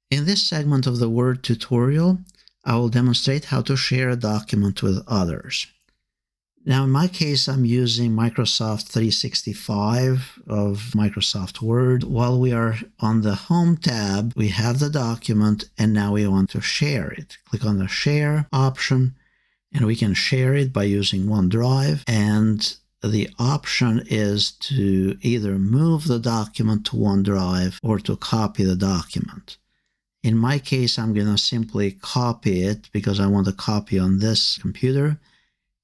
In this segment of the Word tutorial, I will demonstrate how to share a document with others. Now, in my case, I'm using Microsoft 365 of Microsoft Word. While we are on the Home tab, we have the document, and now we want to share it. Click on the Share option, and we can share it by using OneDrive. And the option is to either move the document to OneDrive or to copy the document. In my case, I'm going to simply copy it because I want to copy on this computer.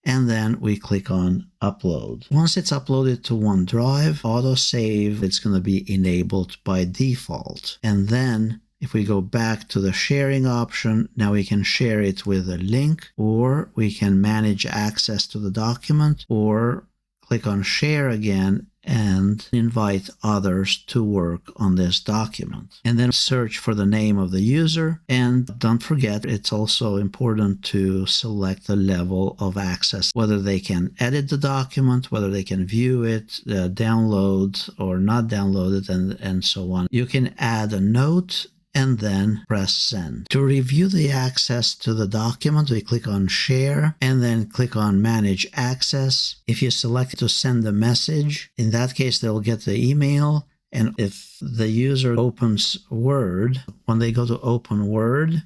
And then we click on Upload. Once it's uploaded to OneDrive, autosave, it's going to be enabled by default. And then if we go back to the sharing option, now we can share it with a link, or we can manage access to the document, or click on Share again and invite others to work on this document. And then search for the name of the user. And don't forget, it's also important to select the level of access, whether they can edit the document, whether they can view it, download or not download it, and so on. You can add a note and then press Send. To review the access to the document, we click on Share and then click on Manage Access. If you select to send a message, in that case, they'll get the email. And if the user opens Word, when they go to Open Word,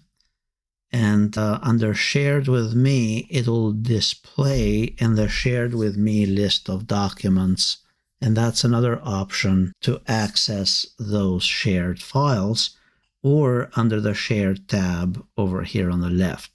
and under Shared with Me, it will display in the Shared with Me list of documents. And that's another option to access those shared files, or under the Share tab over here on the left.